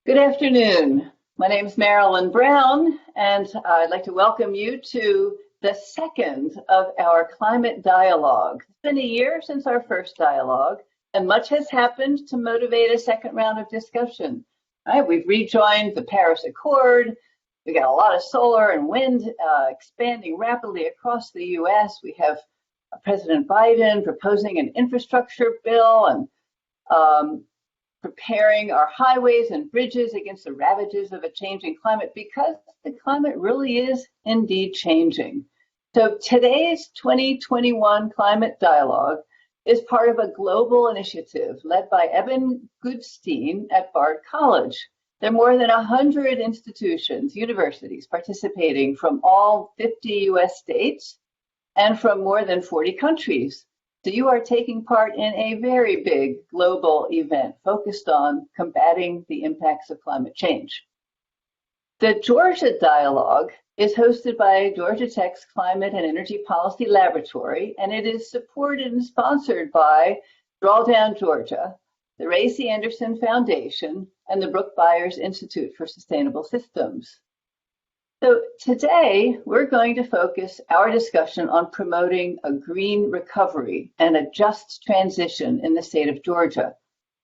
Good afternoon. My name is Marilyn Brown, and I'd like to welcome you to the second of our climate dialogue. It's been a year since our first dialogue, and much has happened to motivate a second round of discussion. Right, we've rejoined the Paris Accord. We got a lot of solar and wind expanding rapidly across the U.S. We have President Biden proposing an infrastructure bill and preparing our highways and bridges against the ravages of a changing climate, because the climate really is indeed changing. So today's 2021 climate dialogue is part of a global initiative led by Eben Goodstein at Bard College. There are more than 100 institutions, universities participating from all 50 US states and from more than 40 countries. So you are taking part in a very big global event focused on combating the impacts of climate change. The Georgia Dialogue is hosted by Georgia Tech's Climate and Energy Policy Laboratory, and it is supported and sponsored by Drawdown Georgia, the Ray C. Anderson Foundation, and the Brooke Byers Institute for Sustainable Systems. So today, we're going to focus our discussion on promoting a green recovery and a just transition in the state of Georgia.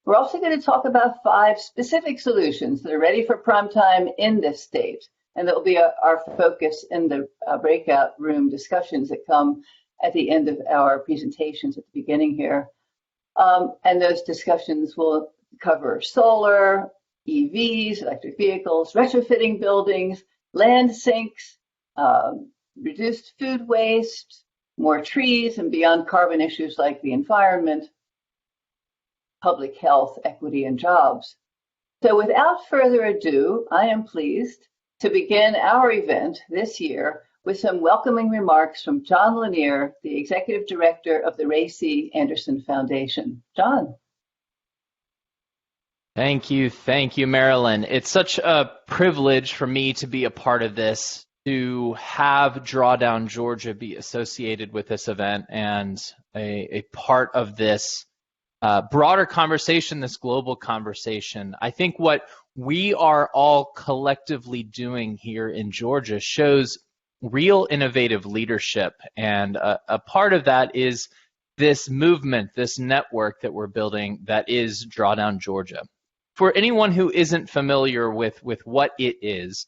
We're also going to talk about 5 specific solutions that are ready for prime time in this state, and that will be our focus in the breakout room discussions that come at the end of our presentations at the beginning here. And those discussions will cover solar, EVs, electric vehicles, retrofitting buildings, land sinks, reduced food waste, more trees, and beyond carbon issues like the environment, public health, equity, and jobs. So without further ado, I am pleased to begin our event this year with some welcoming remarks from John Lanier, the Executive Director of the Ray C. Anderson Foundation. John. Thank you, Marilyn. It's such a privilege for me to be a part of this, to have Drawdown Georgia be associated with this event and a part of this broader conversation, this global conversation. I think what we are all collectively doing here in Georgia shows real innovative leadership, and a part of that is this movement, this network that we're building that is Drawdown Georgia. For anyone who isn't familiar with what it is,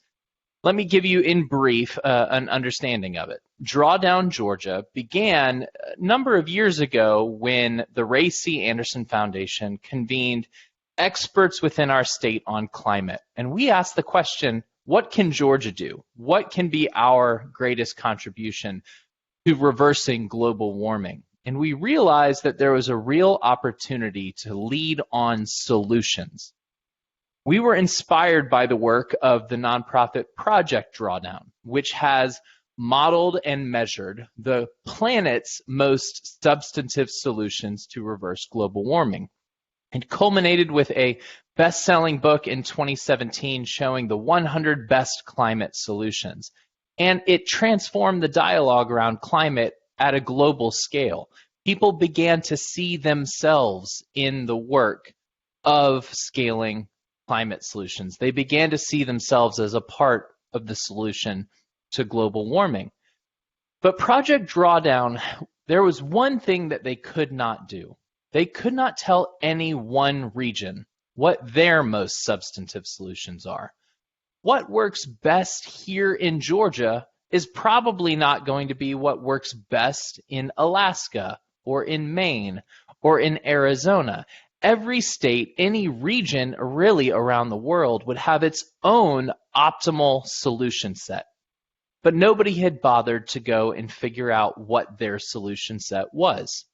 let me give you in brief an understanding of it. Drawdown Georgia began a number of years ago when the Ray C. Anderson Foundation convened experts within our state on climate. And we asked the question, what can Georgia do? What can be our greatest contribution to reversing global warming? And we realized that there was a real opportunity to lead on solutions. We were inspired by the work of the nonprofit Project Drawdown, which has modeled and measured the planet's most substantive solutions to reverse global warming. It culminated with a best-selling book in 2017 showing the 100 best climate solutions. And it transformed the dialogue around climate at a global scale. People began to see themselves in the work of scaling climate solutions. They began to see themselves as a part of the solution to global warming. But Project Drawdown, there was one thing that they could not do. They could not tell any one region what their most substantive solutions are. What works best here in Georgia is probably not going to be what works best in Alaska or in Maine or in Arizona. Every state, any region really around the world would have its own optimal solution set. But nobody had bothered to go and figure out what their solution set was.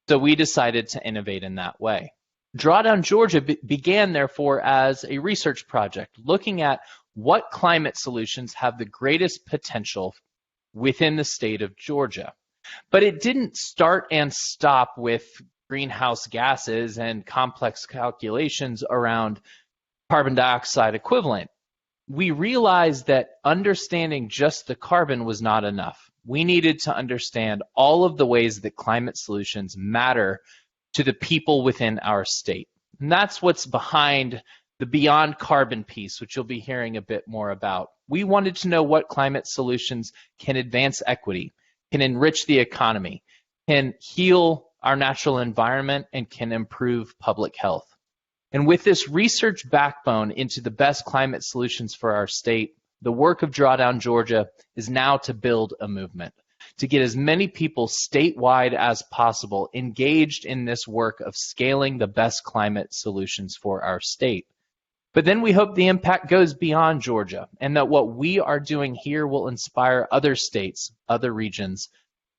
So we decided to innovate in that way. Drawdown Georgia began, therefore, as a research project looking at what climate solutions have the greatest potential within the state of Georgia. But it didn't start and stop with greenhouse gases and complex calculations around carbon dioxide equivalent. We realized that understanding just the carbon was not enough. We needed to understand all of the ways that climate solutions matter to the people within our state. And that's what's behind the beyond carbon piece, which you'll be hearing a bit more about. We wanted to know what climate solutions can advance equity, can enrich the economy, can heal our natural environment, and can improve public health. And with this research backbone into the best climate solutions for our state, the work of Drawdown Georgia is now to build a movement, to get as many people statewide as possible engaged in this work of scaling the best climate solutions for our state. But then we hope the impact goes beyond Georgia, and that what we are doing here will inspire other states, other regions,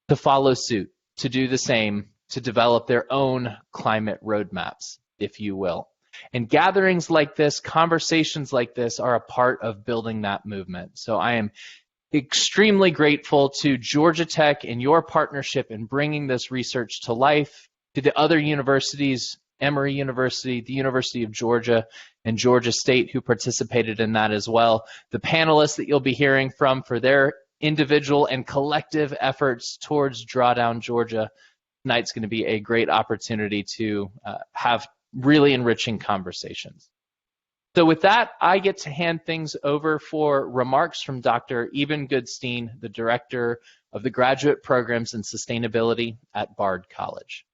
to follow suit, to do the same, to develop their own climate roadmaps, if you will. And gatherings like this, conversations like this, are a part of building that movement. So I am extremely grateful to Georgia Tech and your partnership in bringing this research to life, to the other universities, Emory University, the University of Georgia, and Georgia State, who participated in that as well. The panelists that you'll be hearing from for their individual and collective efforts towards Drawdown Georgia. Tonight's going to be a great opportunity to have really enriching conversations. So with that, I get to hand things over for remarks from Dr. Eben Goodstein, the Director of the Graduate Programs in Sustainability at Bard College.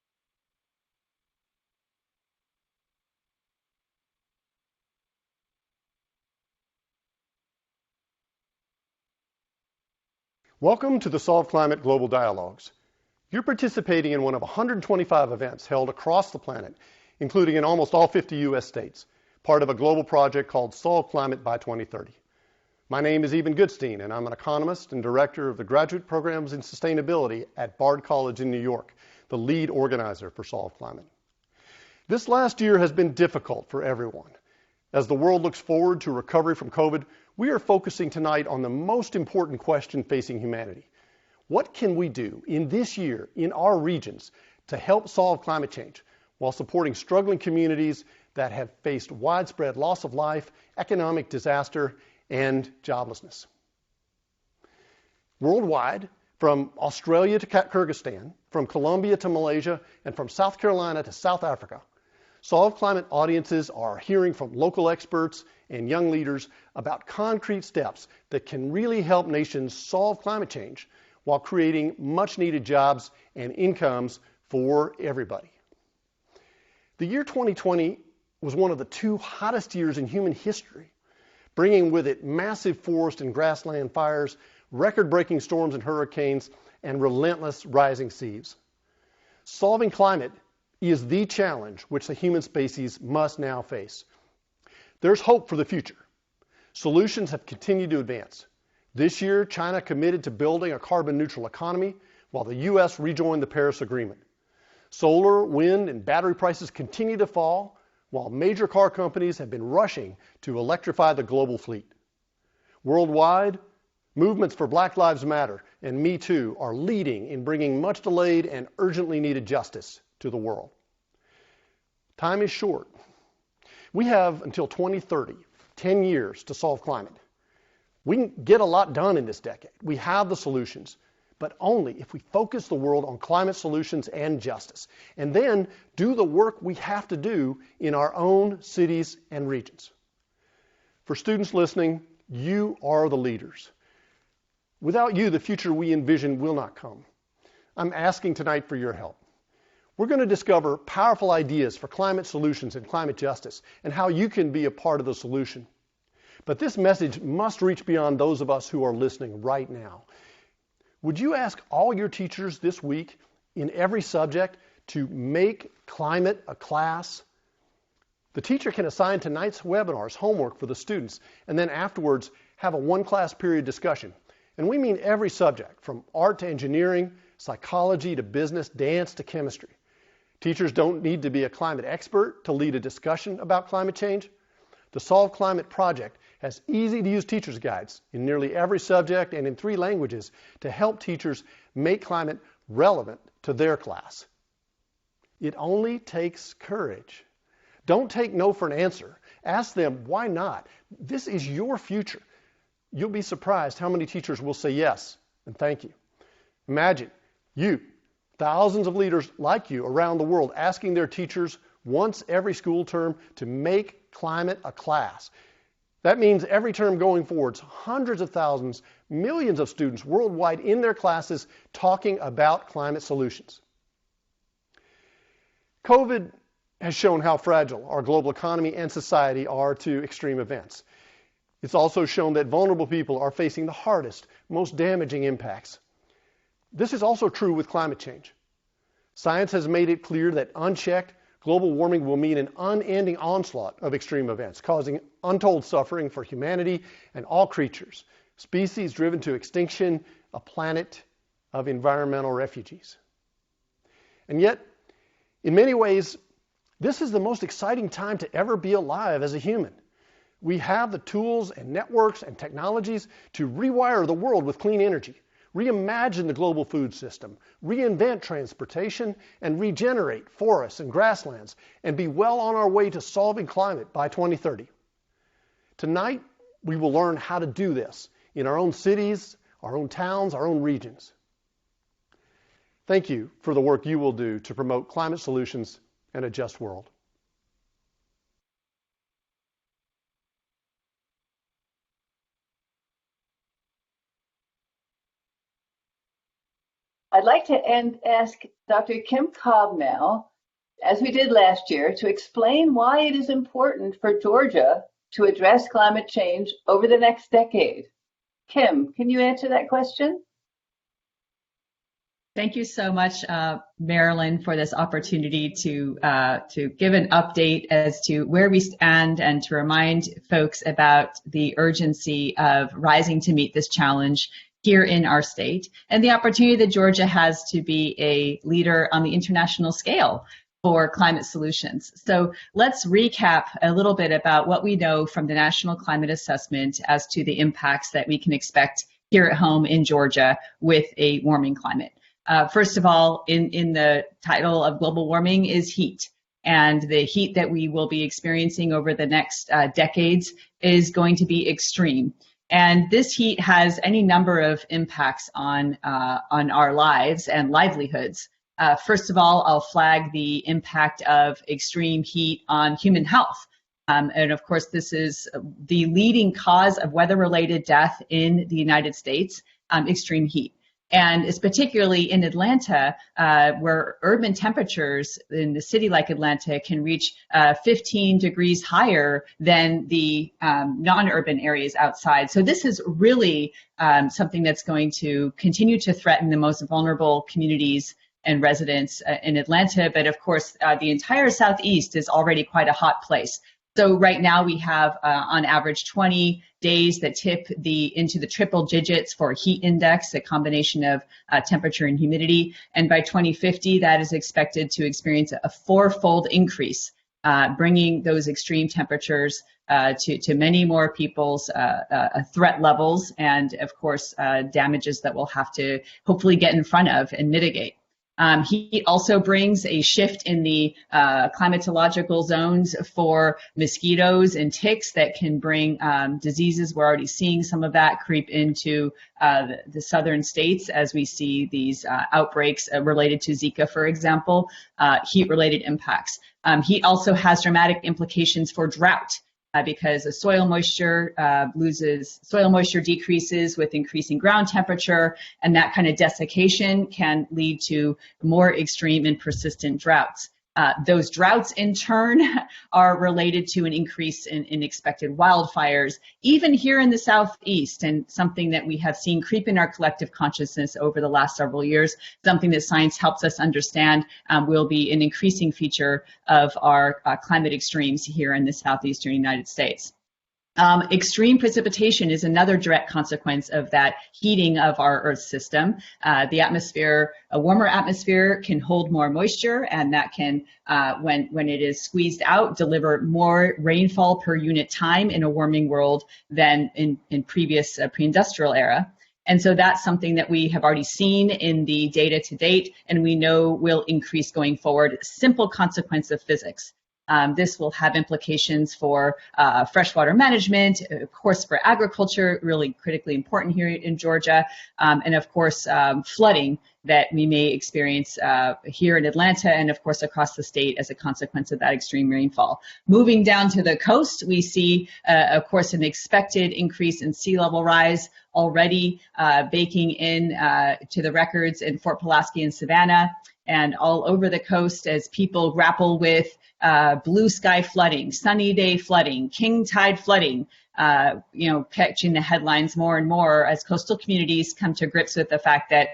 Welcome to the Solve Climate Global Dialogues. You're participating in one of 125 events held across the planet, including in almost all 50 U.S. states, part of a global project called Solve Climate by 2030. My name is Eben Goodstein, and I'm an economist and director of the Graduate Programs in Sustainability at Bard College in New York, the lead organizer for Solve Climate. This last year has been difficult for everyone. As the world looks forward to recovery from COVID, we are focusing tonight on the most important question facing humanity. What can we do in this year in our regions to help solve climate change while supporting struggling communities that have faced widespread loss of life, economic disaster, and joblessness? Worldwide, from Australia to Kyrgyzstan, from Colombia to Malaysia, and from South Carolina to South Africa, Solve Climate audiences are hearing from local experts and young leaders about concrete steps that can really help nations solve climate change while creating much-needed jobs and incomes for everybody. The year 2020 was one of the 2 hottest years in human history, bringing with it massive forest and grassland fires, record-breaking storms and hurricanes, and relentless rising seas. Solving climate is the challenge which the human species must now face. There's hope for the future. Solutions have continued to advance. This year, China committed to building a carbon-neutral economy, while the U.S. rejoined the Paris Agreement. Solar, wind, and battery prices continue to fall, while major car companies have been rushing to electrify the global fleet. Worldwide, movements for Black Lives Matter and Me Too are leading in bringing much delayed and urgently needed justice to the world. Time is short. We have until 2030, 10 years to solve climate. We can get a lot done in this decade. We have the solutions, but only if we focus the world on climate solutions and justice, and then do the work we have to do in our own cities and regions. For students listening, you are the leaders. Without you, the future we envision will not come. I'm asking tonight for your help. We're going to discover powerful ideas for climate solutions and climate justice and how you can be a part of the solution. But this message must reach beyond those of us who are listening right now. Would you ask all your teachers this week in every subject to make climate a class? The teacher can assign tonight's webinar's homework for the students and then afterwards have a one-class period discussion. And we mean every subject, from art to engineering, psychology to business, dance to chemistry. Teachers don't need to be a climate expert to lead a discussion about climate change. The Solve Climate project has easy-to-use teacher's guides in nearly every subject and in 3 languages to help teachers make climate relevant to their class. It only takes courage. Don't take no for an answer. Ask them, why not? This is your future. You'll be surprised how many teachers will say yes and thank you. Imagine you, thousands of leaders like you around the world asking their teachers once every school term to make climate a class. That means every term going forward, hundreds of thousands, millions of students worldwide in their classes talking about climate solutions. COVID has shown how fragile our global economy and society are to extreme events. It's also shown that vulnerable people are facing the hardest, most damaging impacts. This is also true with climate change. Science has made it clear that unchecked, global warming will mean an unending onslaught of extreme events, causing untold suffering for humanity and all creatures, species driven to extinction, a planet of environmental refugees. And yet, in many ways, this is the most exciting time to ever be alive as a human. We have the tools and networks and technologies to rewire the world with clean energy, reimagine the global food system, reinvent transportation, and regenerate forests and grasslands, and be well on our way to solving climate by 2030. Tonight, we will learn how to do this in our own cities, our own towns, our own regions. Thank you for the work you will do to promote climate solutions and a just world. I'd like to ask Dr. Kim Cobb now, as we did last year, to explain why it is important for Georgia to address climate change over the next decade. Kim, can you answer that question? Thank you so much, Marilyn, for this opportunity to give an update as to where we stand and to remind folks about the urgency of rising to meet this challenge here in our state and the opportunity that Georgia has to be a leader on the international scale for climate solutions. So let's recap a little bit about what we know from the National Climate Assessment as to the impacts that we can expect here at home in Georgia with a warming climate. First of all, in the title of global warming is heat. And the heat that we will be experiencing over the next decades is going to be extreme. And this heat has any number of impacts on our lives and livelihoods. First of all, I'll flag the impact of extreme heat on human health. And of course, this is the leading cause of weather-related death in the United States, extreme heat. And it's particularly in Atlanta, where urban temperatures in the city like Atlanta can reach 15 degrees higher than the non-urban areas outside. So this is really something that's going to continue to threaten the most vulnerable communities and residents in Atlanta. But of course, the entire Southeast is already quite a hot place. So right now we have on average 20 days that tip into the triple digits for heat index, a combination of temperature and humidity. And by 2050, that is expected to experience a fourfold increase, bringing those extreme temperatures to many more people's threat levels and, of course, damages that we'll have to hopefully get in front of and mitigate. Heat also brings a shift in the climatological zones for mosquitoes and ticks that can bring diseases. We're already seeing some of that creep into the southern states as we see these outbreaks related to Zika, for example, heat-related impacts. Heat also has dramatic implications for drought. Because the soil moisture decreases with increasing ground temperature, and that kind of desiccation can lead to more extreme and persistent droughts. Those droughts, in turn, are related to an increase in expected wildfires, even here in the Southeast, and something that we have seen creep in our collective consciousness over the last several years, something that science helps us understand will be an increasing feature of our climate extremes here in the Southeastern United States. Extreme precipitation is another direct consequence of that heating of our Earth system. The atmosphere, a warmer atmosphere can hold more moisture, and that can, when it is squeezed out, deliver more rainfall per unit time in a warming world than in previous pre-industrial era. And so that's something that we have already seen in the data to date, and we know will increase going forward. Simple consequence of physics. This will have implications for freshwater management, of course, for agriculture, really critically important here in Georgia, and of course, flooding that we may experience here in Atlanta and, of course, across the state as a consequence of that extreme rainfall. Moving down to the coast, we see, of course, an expected increase in sea level rise already baking in to the records in Fort Pulaski and Savannah and all over the coast as people grapple with blue sky flooding, sunny day flooding, king tide flooding, catching the headlines more and more as coastal communities come to grips with the fact that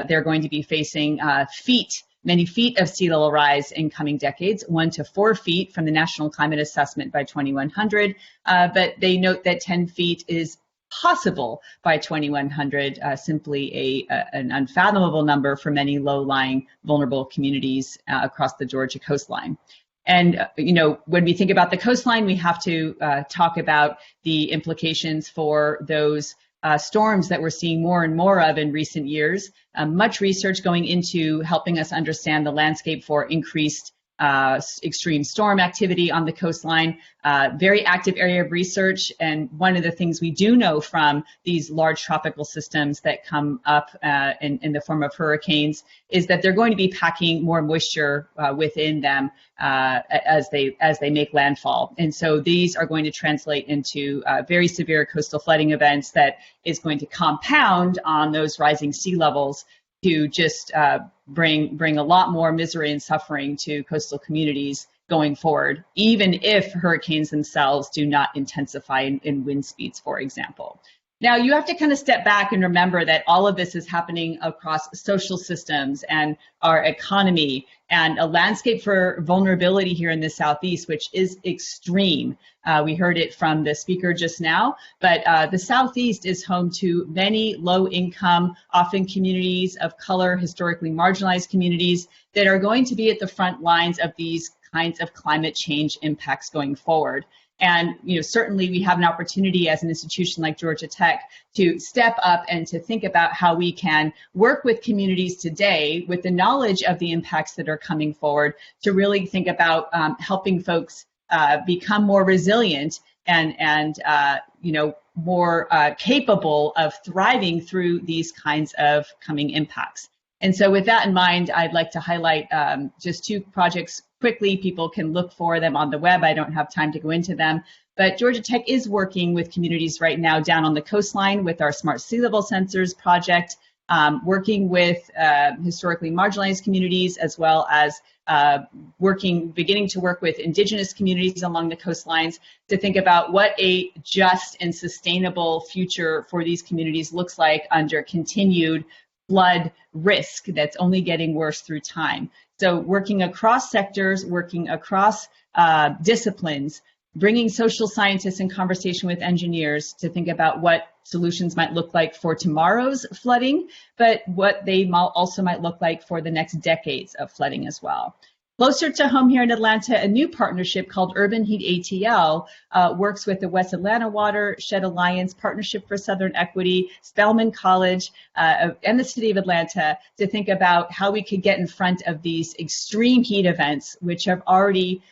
they're going to be facing many feet of sea level rise in coming decades, 1 to 4 feet from the National Climate Assessment by 2100, but they note that 10 feet is possible by 2100, simply an unfathomable number for many low-lying, vulnerable communities across the Georgia coastline. And, when we think about the coastline, we have to talk about the implications for those storms that we're seeing more and more of in recent years. Much research going into helping us understand the landscape for increased extreme storm activity on the coastline, very active area of research. And one of the things we do know from these large tropical systems that come up in the form of hurricanes is that they're going to be packing more moisture within them as they make landfall. And so these are going to translate into very severe coastal flooding events that is going to compound on those rising sea levels to just bring a lot more misery and suffering to coastal communities going forward, even if hurricanes themselves do not intensify in wind speeds, for example. Now, you have to kind of step back and remember that all of this is happening across social systems and our economy and a landscape for vulnerability here in the Southeast, which is extreme. We heard it from the speaker just now, but the Southeast is home to many low-income, often communities of color, historically marginalized communities that are going to be at the front lines of these kinds of climate change impacts going forward. And certainly we have an opportunity as an institution like Georgia Tech to step up and to think about how we can work with communities today with the knowledge of the impacts that are coming forward to really think about helping folks become more resilient and more capable of thriving through these kinds of coming impacts. And so with that in mind, I'd like to highlight just 2 projects quickly. People can look for them on the web. I don't have time to go into them. But Georgia Tech is working with communities right now down on the coastline with our Smart Sea Level Sensors project, working with historically marginalized communities, as well as beginning to work with indigenous communities along the coastlines to think about what a just and sustainable future for these communities looks like under continued flood risk that's only getting worse through time. So working across sectors, working across disciplines, bringing social scientists in conversation with engineers to think about what solutions might look like for tomorrow's flooding, but what they also might look like for the next decades of flooding as well. Closer to home here in Atlanta, a new partnership called Urban Heat ATL works with the West Atlanta Watershed Alliance, Partnership for Southern Equity, Spelman College, and the City of Atlanta to think about how we could get in front of these extreme heat events, which have already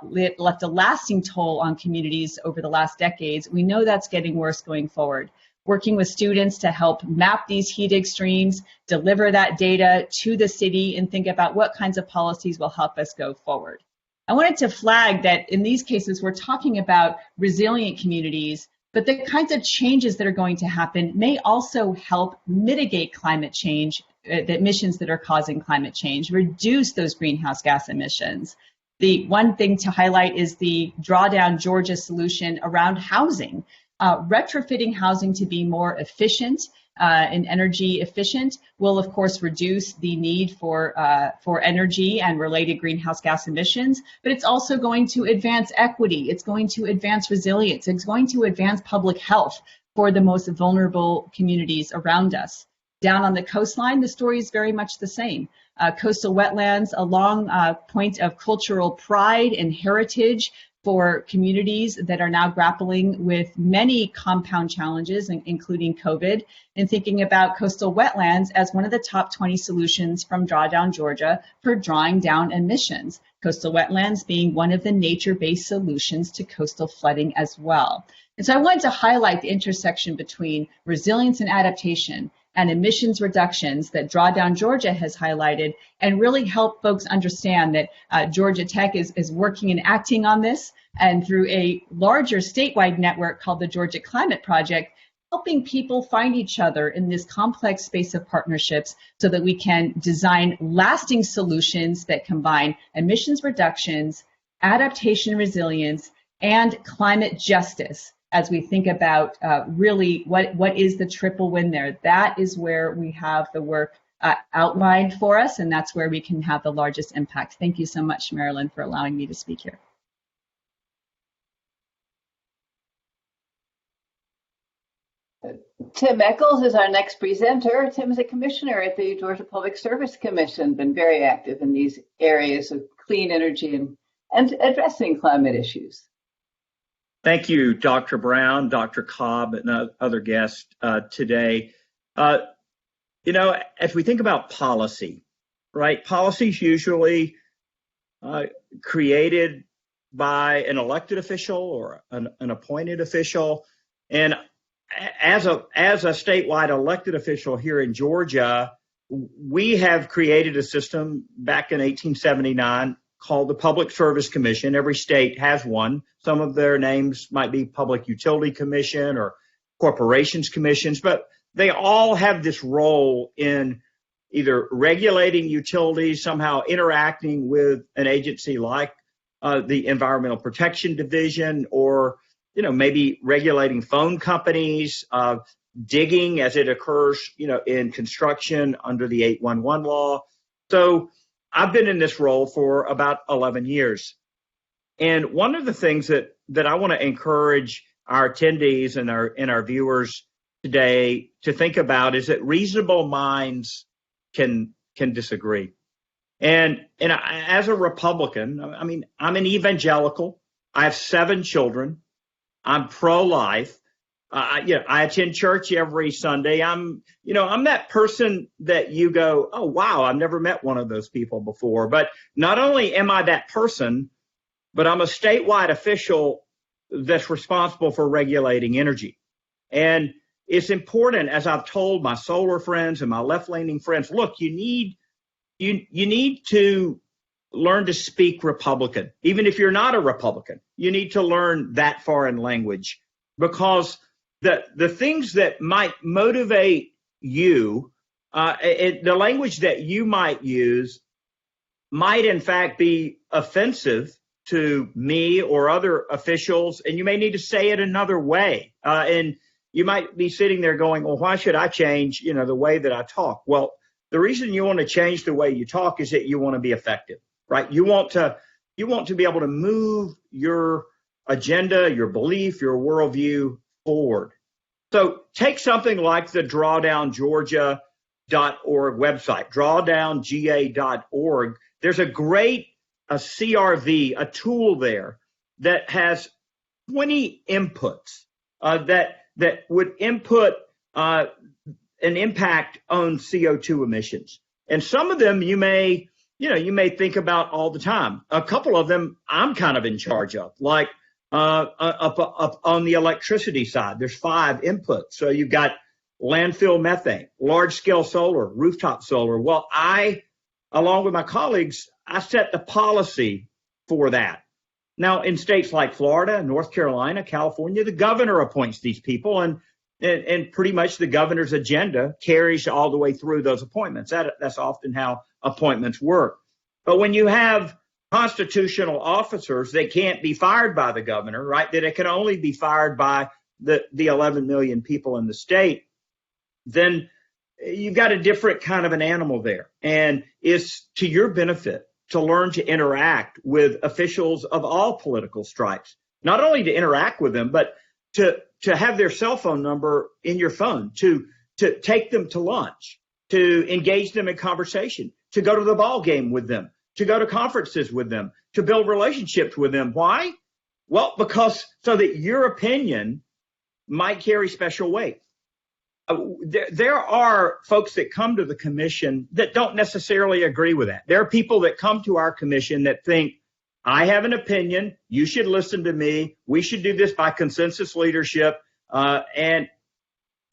left a lasting toll on communities over the last decades. We know that's getting worse going forward. Working with students to help map these heat extremes, deliver that data to the city, and think about what kinds of policies will help us go forward. I wanted to flag that in these cases, we're talking about resilient communities, but the kinds of changes that are going to happen may also help mitigate climate change, the emissions that are causing climate change, reduce those greenhouse gas emissions. The one thing to highlight is the Drawdown Georgia solution around housing. Retrofitting housing to be more efficient and energy efficient will, of course, reduce the need for energy and related greenhouse gas emissions, but it's also going to advance equity. It's going to advance resilience. It's going to advance public health for the most vulnerable communities around us. Down on the coastline, the story is very much the same. Coastal wetlands, a long point of cultural pride and heritage for communities that are now grappling with many compound challenges, including COVID, and thinking about coastal wetlands as one of the top 20 solutions from Drawdown Georgia for drawing down emissions. Coastal wetlands being one of the nature-based solutions to coastal flooding as well. And so I wanted to highlight the intersection between resilience and adaptation and emissions reductions that Drawdown Georgia has highlighted, and really help folks understand that Georgia Tech is working and acting on this, and through a larger statewide network called the Georgia Climate Project, helping people find each other in this complex space of partnerships so that we can design lasting solutions that combine emissions reductions, adaptation resilience, and climate justice. As we think about really what is the triple win there, that is where we have the work outlined for us, and that's where we can have the largest impact. Thank you so much, Marilyn, for allowing me to speak here. Tim Echols is our next presenter. Tim is a commissioner at the Georgia Public Service Commission, been very active in these areas of clean energy and addressing climate issues. Thank you, Dr. Brown, Dr. Cobb, and other guests today. As we think about policy, right? Policy is usually created by an elected official or an appointed official. And as a statewide elected official here in Georgia, we have created a system back in 1879 called the Public Service Commission. Every state has one. Some of their names might be Public Utility Commission or Corporations Commissions, but they all have this role in either regulating utilities, somehow interacting with an agency like the Environmental Protection Division, or maybe regulating phone companies, digging as it occurs, in construction under the 811 law. So I've been in this role for about 11 years. And one of the things that I want to encourage our attendees and our viewers today to think about is that reasonable minds can disagree. And as a Republican, I'm an evangelical. I have 7 children. I'm pro-life. I attend church every Sunday. I'm that person that you go, oh, wow, I've never met one of those people before. But not only am I that person, but I'm a statewide official that's responsible for regulating energy. And it's important, as I've told my solar friends and my left-leaning friends, look, you need to learn to speak Republican. Even if you're not a Republican, you need to learn that foreign language, because the things that might motivate you, the language that you might use might in fact be offensive to me or other officials, and you may need to say it another way. And you might be sitting there going, well, why should I change, the way that I talk? Well, the reason you want to change the way you talk is that you want to be effective, right? You want to be able to move your agenda, your belief, your worldview forward. So take something like the drawdowngeorgia.org website, drawdownga.org. There's a great CRV, a tool there that has 20 inputs that would input an impact on CO2 emissions. And some of them you may think about all the time. A couple of them I'm kind of in charge of, like up on the electricity side, there's 5 inputs. So you've got landfill methane, large-scale solar, rooftop solar. Well, I, along with my colleagues, I set the policy for that. Now, in states like Florida, North Carolina, California, the governor appoints these people, and pretty much the governor's agenda carries all the way through those appointments. That's often how appointments work. But when you have constitutional officers that can't be fired by the governor, right, that it can only be fired by the 11 million people in the state, then you've got a different kind of an animal there. And it's to your benefit to learn to interact with officials of all political stripes, not only to interact with them, but to have their cell phone number in your phone, to take them to lunch, to engage them in conversation, to go to the ball game with them, to go to conferences with them, to build relationships with them. Why? Well, because so that your opinion might carry special weight. There are folks that come to the commission that don't necessarily agree with that. There are people that come to our commission that think, I have an opinion, you should listen to me, we should do this by consensus leadership, and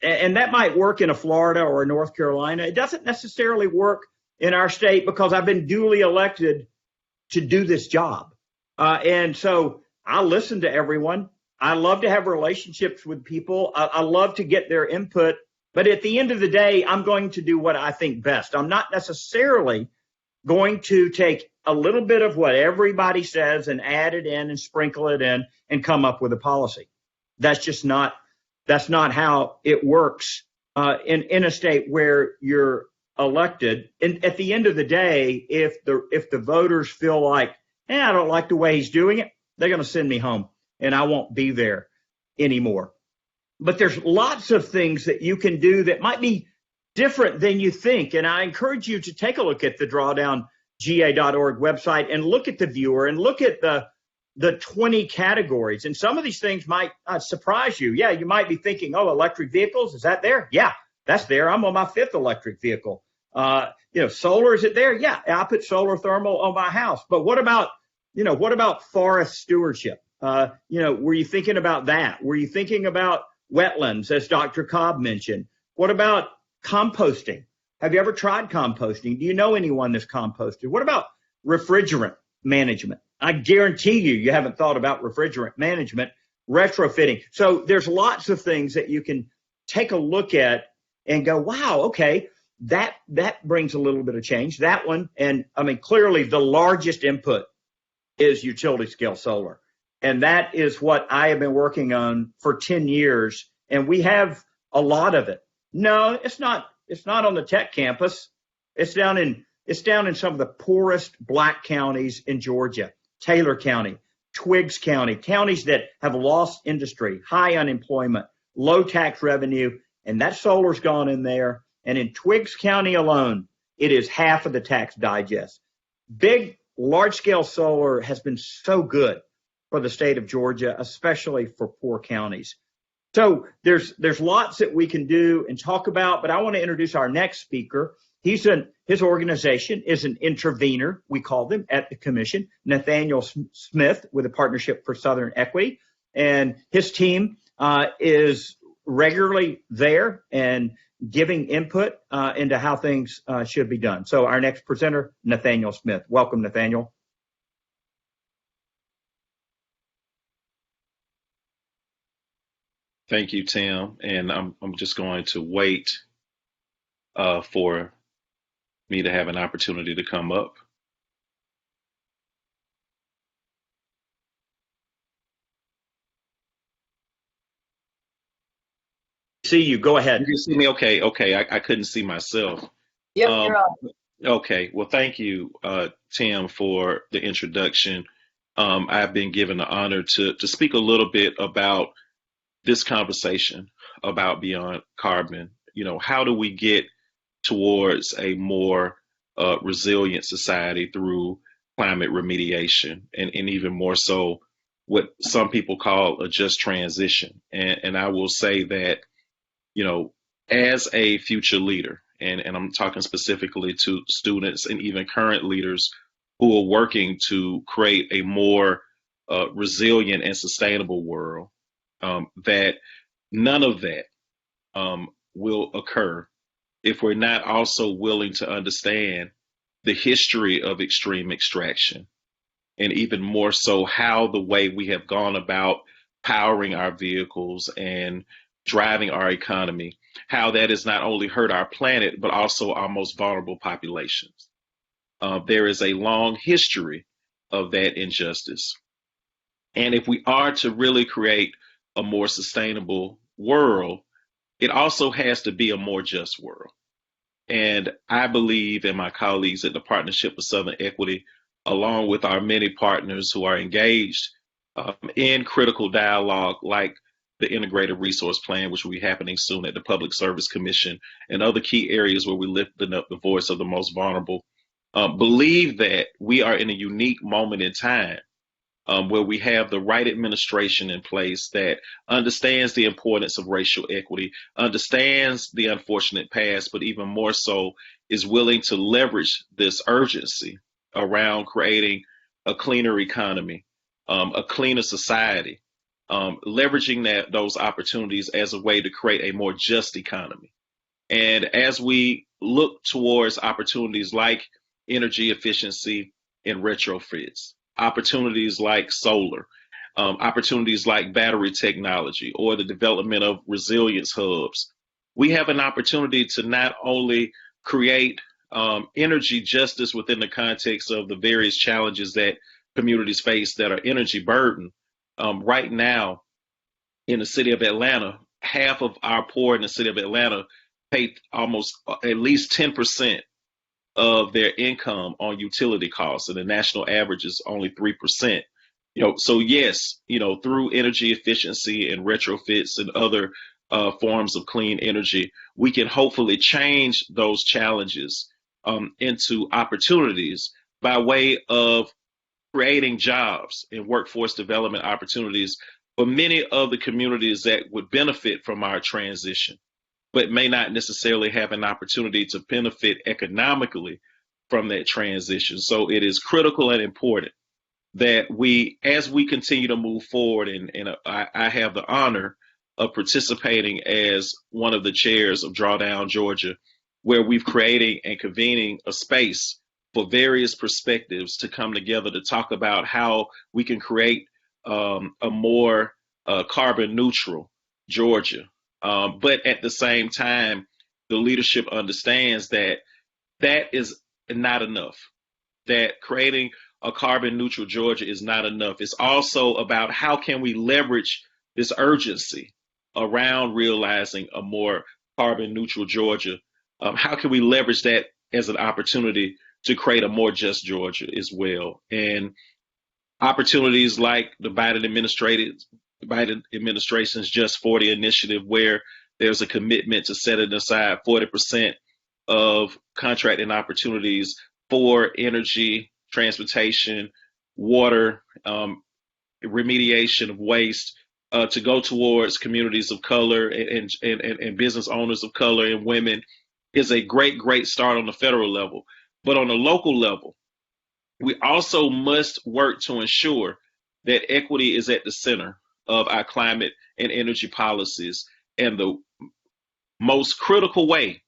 that might work in a Florida or a North Carolina. It doesn't necessarily work in our state because I've been duly elected to do this job. And so I listen to everyone. I love to have relationships with people. I love to get their input. But at the end of the day, I'm going to do what I think best. I'm not necessarily going to take a little bit of what everybody says and add it in and sprinkle it in and come up with a policy. That's not how it works in a state where you're elected. And at the end of the day, if the voters feel like, I don't like the way he's doing it, they're going to send me home and I won't be there anymore. But there's lots of things that you can do that might be different than you think. And I encourage you to take a look at the drawdowngA.org website and look at the viewer and look at the 20 categories. And some of these things might surprise you. Yeah, you might be thinking, oh, electric vehicles, is that there? Yeah, that's there. I'm on my 5th electric vehicle. Solar, is it there? Yeah, I put solar thermal on my house. But what about forest stewardship? Were you thinking about that? Were you thinking about wetlands, as Dr. Cobb mentioned? What about composting? Have you ever tried composting? Do you know anyone that's composted? What about refrigerant management? I guarantee you haven't thought about refrigerant management, retrofitting. So there's lots of things that you can take a look at and go, wow, okay, that brings a little bit of change. That one, and I mean, clearly the largest input is utility scale solar. And that is what I have been working on for 10 years. And we have a lot of it. No, it's not on the tech campus. It's down in some of the poorest black counties in Georgia, Taylor County, Twiggs County, counties that have lost industry, high unemployment, low tax revenue, and that solar's gone in there. And in Twiggs County alone, it is half of the tax digest. Big, large-scale solar has been so good for the state of Georgia, especially for poor counties. So there's lots that we can do and talk about, but I want to introduce our next speaker. His organization is an intervener, we call them at the commission, Nathaniel Smith with a Partnership for Southern Equity. And his team is regularly there and giving input into how things should be done. So our next presenter, Nathaniel Smith. Welcome, Nathaniel. Thank you, Tim. And I'm just going to wait for me to have an opportunity to come up. See you. Go ahead. You can see me? Okay. I couldn't see myself. Yep, you're on. Okay. Well, thank you, Tim, for the introduction. I've been given the honor to speak a little bit about this conversation about beyond carbon. How do we get towards a more resilient society through climate remediation and even more so what some people call a just transition. And I will say that, as a future leader, and I'm talking specifically to students and even current leaders who are working to create a more resilient and sustainable world, that none of that will occur if we're not also willing to understand the history of extreme extraction, and even more so how the way we have gone about powering our vehicles and driving our economy, how that has not only hurt our planet, but also our most vulnerable populations. There is a long history of that injustice. And if we are to really create a more sustainable world, it also has to be a more just world. And I believe, and my colleagues at the Partnership for Southern Equity, along with our many partners who are engaged in critical dialogue like the Integrated Resource Plan, which will be happening soon at the Public Service Commission, and other key areas where we're lifting up the voice of the most vulnerable, believe that we are in a unique moment in time where we have the right administration in place that understands the importance of racial equity, understands the unfortunate past, but even more so is willing to leverage this urgency around creating a cleaner economy, a cleaner society, leveraging those opportunities as a way to create a more just economy. And as we look towards opportunities like energy efficiency and retrofits, opportunities like solar, opportunities like battery technology, or the development of resilience hubs, we have an opportunity to not only create energy justice within the context of the various challenges that communities face that are energy burdened. Right now, in the city of Atlanta, half of our poor in the city of Atlanta pay almost at least 10% of their income on utility costs, and the national average is only 3%. So yes, through energy efficiency and retrofits and other forms of clean energy, we can hopefully change those challenges into opportunities by way of creating jobs and workforce development opportunities for many of the communities that would benefit from our transition, but may not necessarily have an opportunity to benefit economically from that transition. So it is critical and important that as we continue to move forward, and I have the honor of participating as one of the chairs of Drawdown Georgia, where we've created and convening a space for various perspectives to come together to talk about how we can create a more carbon neutral Georgia. But at the same time, the leadership understands that is not enough, that creating a carbon neutral Georgia is not enough. It's also about how can we leverage this urgency around realizing a more carbon neutral Georgia. How can we leverage that as an opportunity to create a more just Georgia as well? And opportunities like the Biden administration's Just 40 initiative, where there's a commitment to setting aside 40% of contracting opportunities for energy, transportation, water, remediation of waste, to go towards communities of color and business owners of color and women, is a great start on the federal level. But on the local level, we also must work to ensure that equity is at the center of our climate and energy policies. And the most critical way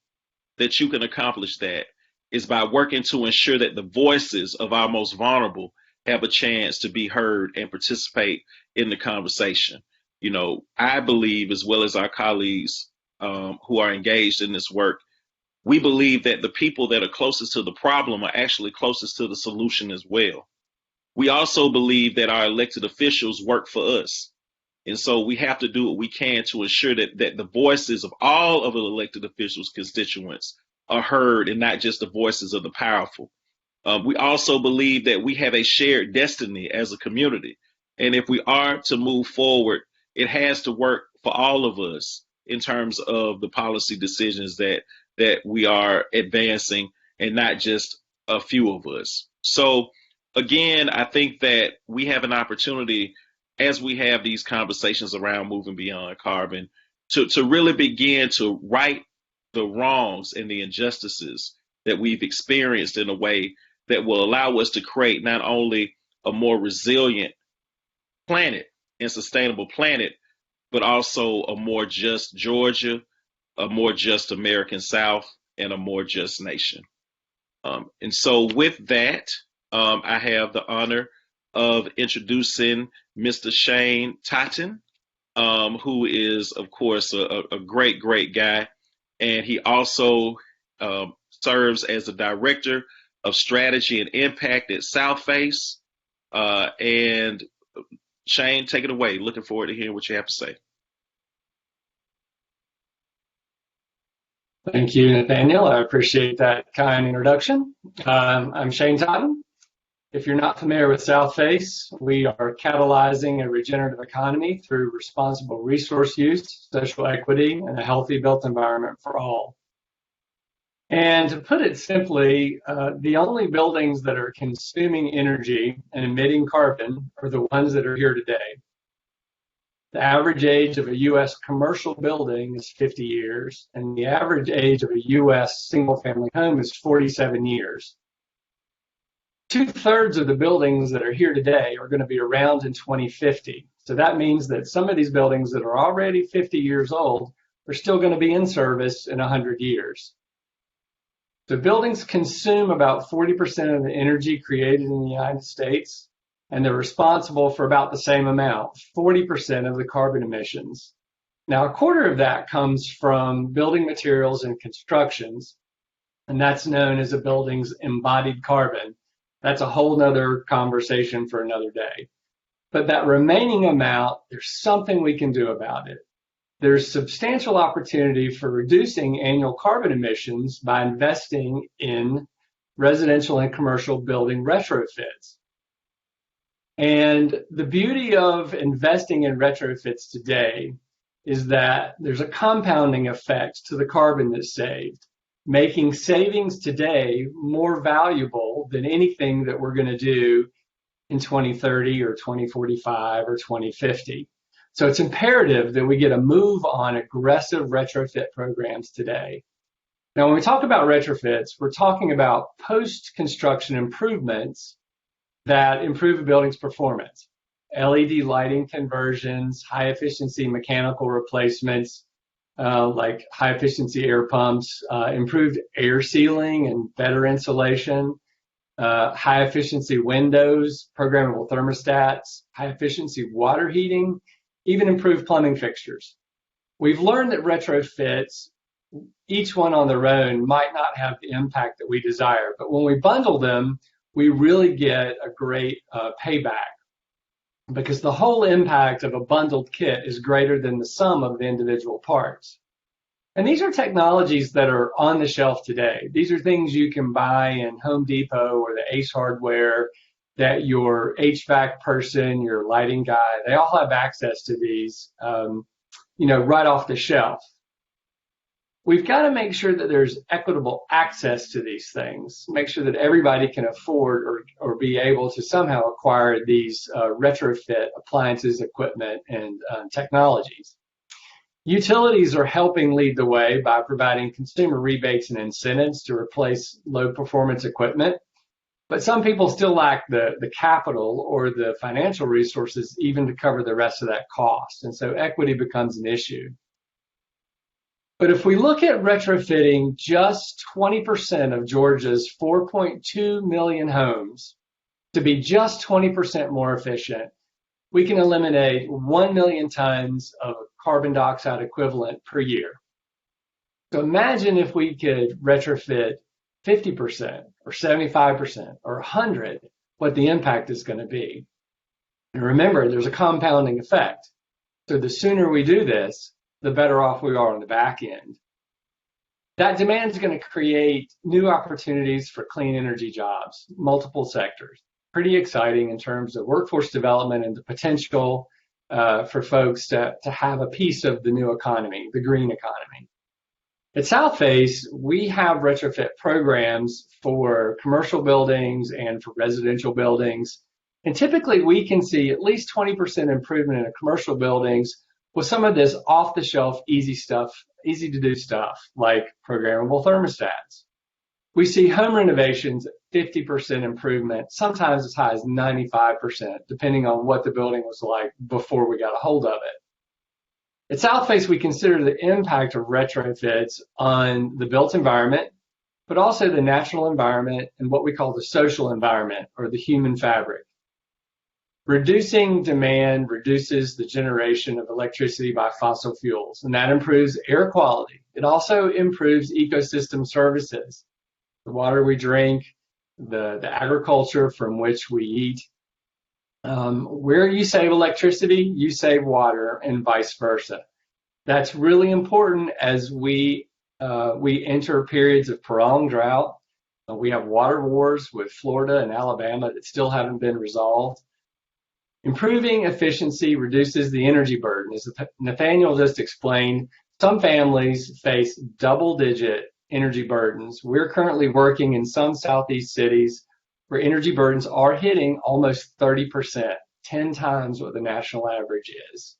that you can accomplish that is by working to ensure that the voices of our most vulnerable have a chance to be heard and participate in the conversation. I believe, as well as our colleagues who are engaged in this work, we believe that the people that are closest to the problem are actually closest to the solution as well. We also believe that our elected officials work for us. And so we have to do what we can to ensure that the voices of all of the elected officials' constituents are heard, and not just the voices of the powerful. We also believe that we have a shared destiny as a community. And if we are to move forward, it has to work for all of us in terms of the policy decisions that we are advancing, and not just a few of us. So again, I think that we have an opportunity, as we have these conversations around moving beyond carbon, to really begin to right the wrongs and the injustices that we've experienced in a way that will allow us to create not only a more resilient planet and sustainable planet, but also a more just Georgia, a more just American South, and a more just nation. And so with that, I have the honor of introducing Mr. Shane Totten, who is, of course, a great guy. And he also serves as the Director of Strategy and Impact at Southface. And Shane, take it away. Looking forward to hearing what you have to say. Thank you, Nathaniel. I appreciate that kind introduction. I'm Shane Totten. If you're not familiar with Southface, we are catalyzing a regenerative economy through responsible resource use, social equity, and a healthy built environment for all. And to put it simply, the only buildings that are consuming energy and emitting carbon are the ones that are here today. The average age of a U.S. commercial building is 50 years, and the average age of a U.S. single-family home is 47 years. 2/3 of the buildings that are here today are going to be around in 2050. So that means that some of these buildings that are already 50 years old are still going to be in service in 100 years. So buildings consume about 40% of the energy created in the United States, and they're responsible for about the same amount, 40% of the carbon emissions. Now, a quarter of that comes from building materials and constructions, and that's known as a building's embodied carbon. That's a whole nother conversation for another day. But that remaining amount, there's something we can do about it. There's substantial opportunity for reducing annual carbon emissions by investing in residential and commercial building retrofits. And the beauty of investing in retrofits today is that there's a compounding effect to the carbon that's saved, making savings today more valuable than anything that we're going to do in 2030 or 2045 or 2050. So it's imperative that we get a move on aggressive retrofit programs today. Now, when we talk about retrofits, we're talking about post-construction improvements that improve a building's performance. LED lighting conversions, high-efficiency mechanical replacements, like high-efficiency air pumps, improved air sealing and better insulation, high-efficiency windows, programmable thermostats, high-efficiency water heating, even improved plumbing fixtures. We've learned that retrofits, each one on their own, might not have the impact that we desire, but when we bundle them, we really get a great payback, because the whole impact of a bundled kit is greater than the sum of the individual parts. And these are technologies that are on the shelf today. These are things you can buy in Home Depot or the Ace Hardware, that your HVAC person, your lighting guy, they all have access to these, right off the shelf. We've got to make sure that there's equitable access to these things, make sure that everybody can afford or be able to somehow acquire these retrofit appliances, equipment, and technologies. Utilities are helping lead the way by providing consumer rebates and incentives to replace low-performance equipment. But some people still lack the capital or the financial resources even to cover the rest of that cost. And so equity becomes an issue. But if we look at retrofitting just 20% of Georgia's 4.2 million homes to be just 20% more efficient, we can eliminate 1 million tons of carbon dioxide equivalent per year. So imagine if we could retrofit 50% or 75% or 100%, what the impact is going to be. And remember, there's a compounding effect. So the sooner we do this, the better off we are on the back end. That demand is going to create new opportunities for clean energy jobs, multiple sectors. Pretty exciting in terms of workforce development and the potential for folks to have a piece of the new economy, the green economy. At Southface, we have retrofit programs for commercial buildings and for residential buildings. And typically we can see at least 20% improvement in commercial buildings with some of this off-the-shelf, easy to do stuff like programmable thermostats. We see home renovations at 50% improvement, sometimes as high as 95%, depending on what the building was like before we got a hold of it. At Southface, we consider the impact of retrofits on the built environment, but also the natural environment and what we call the social environment or the human fabric. Reducing demand reduces the generation of electricity by fossil fuels, and that improves air quality. It also improves ecosystem services, the water we drink, the agriculture from which we eat. Where you save electricity, you save water, and vice versa. That's really important as we enter periods of prolonged drought. We have water wars with Florida and Alabama that still haven't been resolved. Improving efficiency reduces the energy burden. As Nathaniel just explained, some families face double-digit energy burdens. We're currently working in some Southeast cities where energy burdens are hitting almost 30%, 10 times what the national average is.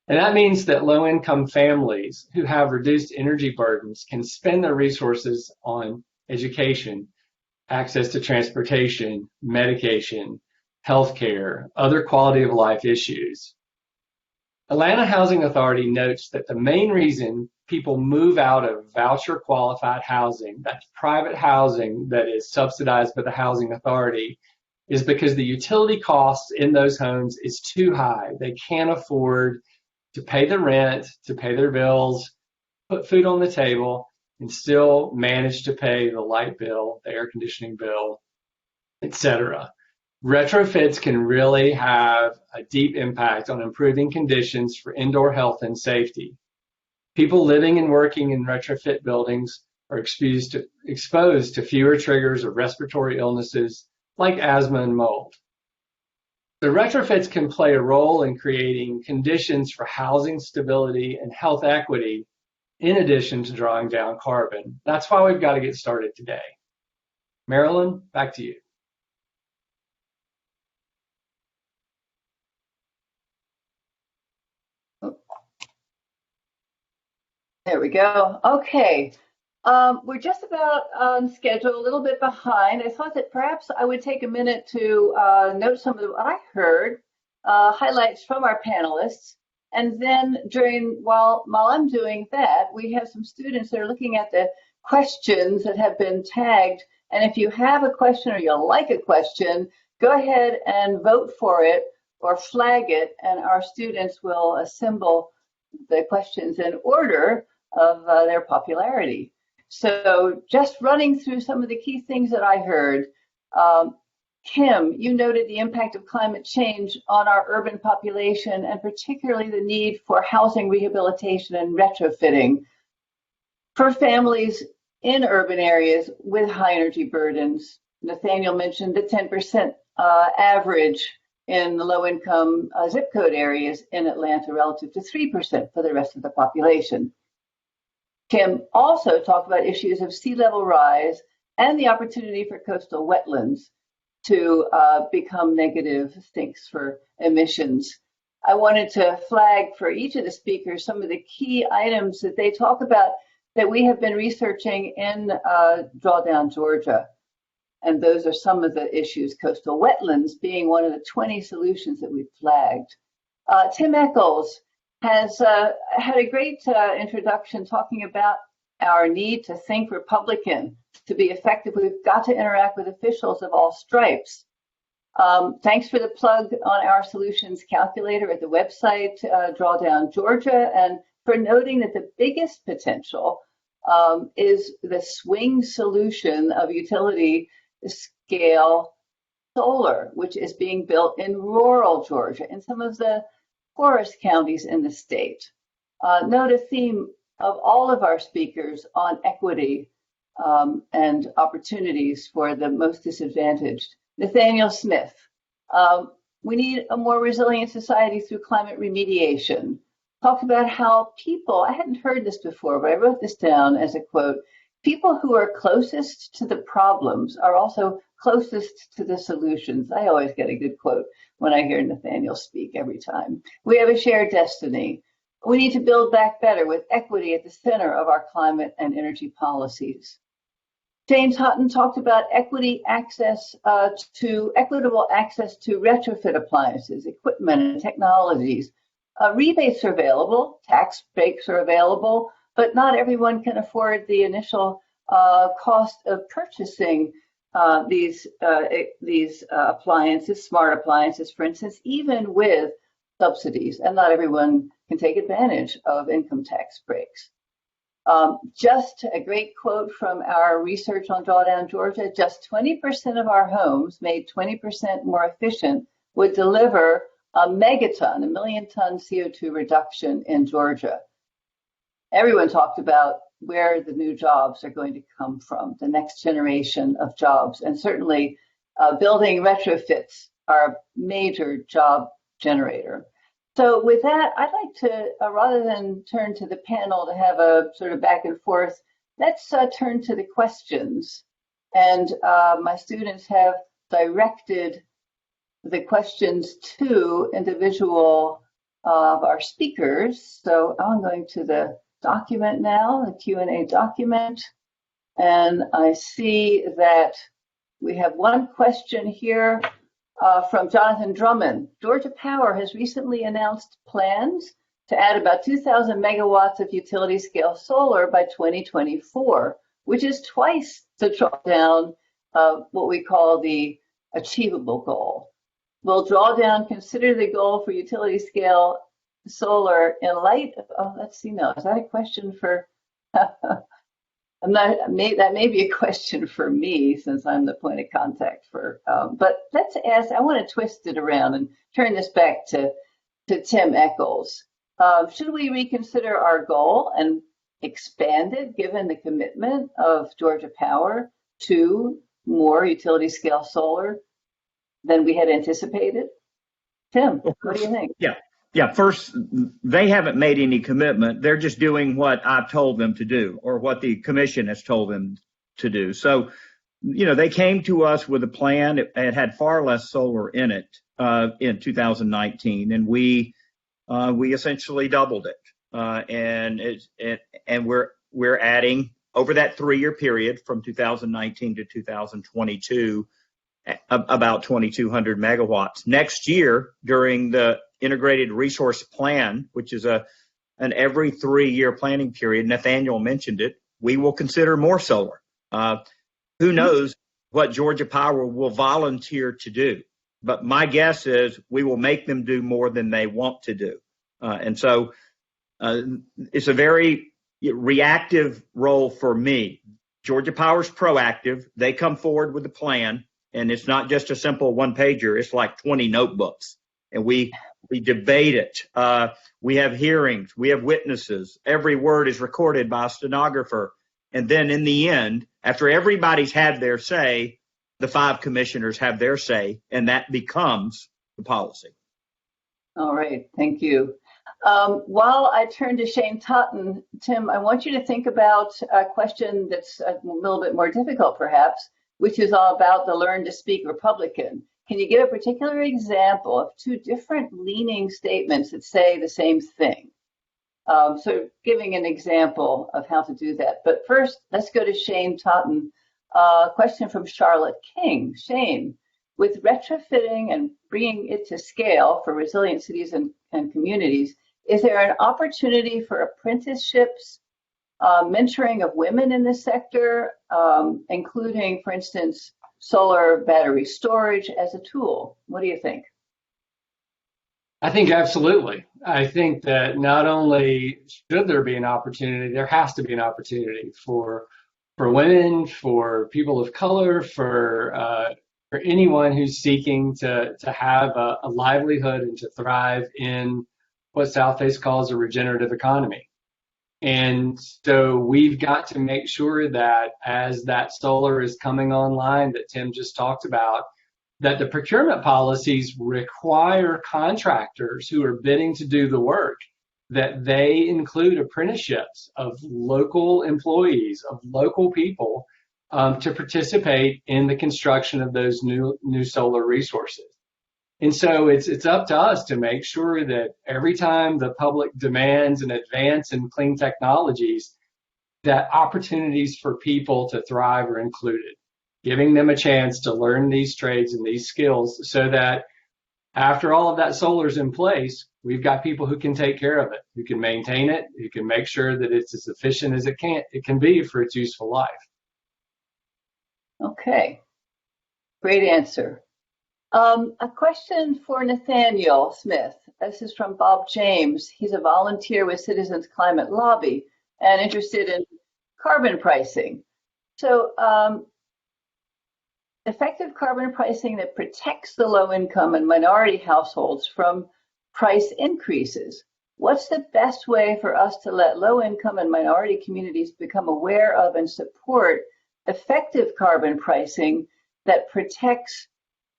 And that means that low-income families who have reduced energy burdens can spend their resources on education, access to transportation, medication, healthcare, other quality of life issues. Atlanta Housing Authority notes that the main reason people move out of voucher qualified housing, that's private housing that is subsidized by the housing authority, is because the utility costs in those homes is too high. They can't afford to pay the rent, to pay their bills, put food on the table, and still manage to pay the light bill, the air conditioning bill, etc. Retrofits can really have a deep impact on improving conditions for indoor health and safety. People living and working in retrofit buildings are exposed to fewer triggers of respiratory illnesses like asthma and mold. The retrofits can play a role in creating conditions for housing stability and health equity in addition to drawing down carbon. That's why we've got to get started today. Marilyn, back to you. There we go. Okay. We're just about on schedule, a little bit behind. I thought that perhaps I would take a minute to note some of what I heard, highlights from our panelists. And then while I'm doing that, we have some students that are looking at the questions that have been tagged. And if you have a question or you like a question, go ahead and vote for it or flag it, and our students will assemble the questions in order of their popularity. So just running through some of the key things that I heard. Kim, you noted the impact of climate change on our urban population and particularly the need for housing rehabilitation and retrofitting for families in urban areas with high energy burdens. Nathaniel mentioned the 10% average in the low-income zip code areas in Atlanta relative to 3% for the rest of the population. Kim also talked about issues of sea level rise and the opportunity for coastal wetlands to become negative sinks for emissions. I wanted to flag for each of the speakers some of the key items that they talk about that we have been researching in Drawdown, Georgia. And those are some of the issues, coastal wetlands being one of the 20 solutions that we've flagged. Tim Echols has had a great introduction talking about our need to think Republican. To be effective, we've got to interact with officials of all stripes. Thanks for the plug on our solutions calculator at the website, Drawdown Georgia, and for noting that the biggest potential is the swing solution of utility scale solar, which is being built in rural Georgia in some of the poorest counties in the state. Note a theme of all of our speakers on equity and opportunities for the most disadvantaged. Nathaniel Smith, we need a more resilient society through climate remediation. Talked about how people, I hadn't heard this before, but I wrote this down as a quote, people who are closest to the problems are also closest to the solutions. I always get a good quote when I hear Nathaniel speak every time. We have a shared destiny. We need to build back better with equity at the center of our climate and energy policies. James Totten talked about equitable access to retrofit appliances, equipment, and technologies. Rebates are available, tax breaks are available, but not everyone can afford the initial cost of purchasing these appliances, smart appliances, for instance, even with subsidies, and not everyone can take advantage of income tax breaks. Just a great quote from our research on Drawdown Georgia, just 20% of our homes made 20% more efficient would deliver a megaton, a million-ton CO2 reduction in Georgia. Everyone talked about where the new jobs are going to come from, the next generation of jobs, and certainly building retrofits are a major job generator. So with that, I'd like to, rather than turn to the panel to have a sort of back and forth let's turn to the questions. And my students have directed the questions to individual of our speakers. So I'm going to the document now, the Q&A document. And I see that we have one question here from Jonathan Drummond. Georgia Power has recently announced plans to add about 2,000 megawatts of utility scale solar by 2024, which is twice the drawdown of what we call the achievable goal. Will drawdown consider the goal for utility scale solar in light of, oh, let's see now, is that a question for, that may be a question for me since I'm the point of contact for, but let's ask, I want to twist it around and turn this back to Tim Echols. Should we reconsider our goal and expand it given the commitment of Georgia Power to more utility scale solar than we had anticipated? Tim, what do you think? Yeah. First, they haven't made any commitment. They're just doing what I've told them to do or what the commission has told them to do. So, they came to us with a plan. It had far less solar in it in 2019, and we essentially doubled it. And we're adding over that 3-year period from 2019 to 2022 about 2,200 megawatts. Next year, during the Integrated Resource Plan, which is an every 3-year planning period, Nathaniel mentioned it, we will consider more solar. Who knows what Georgia Power will volunteer to do? But my guess is we will make them do more than they want to do. And so it's a very reactive role for me. Georgia Power's proactive. They come forward with a plan, and it's not just a simple one-pager. It's like 20 notebooks, and we debate it. We have hearings. We have witnesses. Every word is recorded by a stenographer. And then in the end, after everybody's had their say, the 5 commissioners have their say, and that becomes the policy. All right. Thank you. While I turn to Shane Totten, Tim, I want you to think about a question that's a little bit more difficult, perhaps, which is all about the learn to speak Republican. Can you give a particular example of 2 different leaning statements that say the same thing? So giving an example of how to do that. But first, let's go to Shane Totten. A question from Charlotte King. Shane, with retrofitting and bringing it to scale for resilient cities and communities, is there an opportunity for apprenticeships, mentoring of women in this sector, including, for instance, solar battery storage as a tool? What do you think? I think absolutely. I think that not only should there be an opportunity, there has to be an opportunity for women, for people of color, for anyone who's seeking to have a livelihood and to thrive in what Southface calls a regenerative economy. And so we've got to make sure that as that solar is coming online that Tim just talked about, that the procurement policies require contractors who are bidding to do the work, that they include apprenticeships of local employees, of local people to participate in the construction of those new solar resources. And so it's up to us to make sure that every time the public demands an advance in clean technologies, that opportunities for people to thrive are included, giving them a chance to learn these trades and these skills so that after all of that solar is in place, we've got people who can take care of it, who can maintain it, who can make sure that it's as efficient as it can be for its useful life. Okay, great answer. A question for Nathaniel Smith. This is from Bob James. He's a volunteer with Citizens Climate Lobby and interested in carbon pricing. So effective carbon pricing that protects the low-income and minority households from price increases. What's the best way for us to let low-income and minority communities become aware of and support effective carbon pricing that protects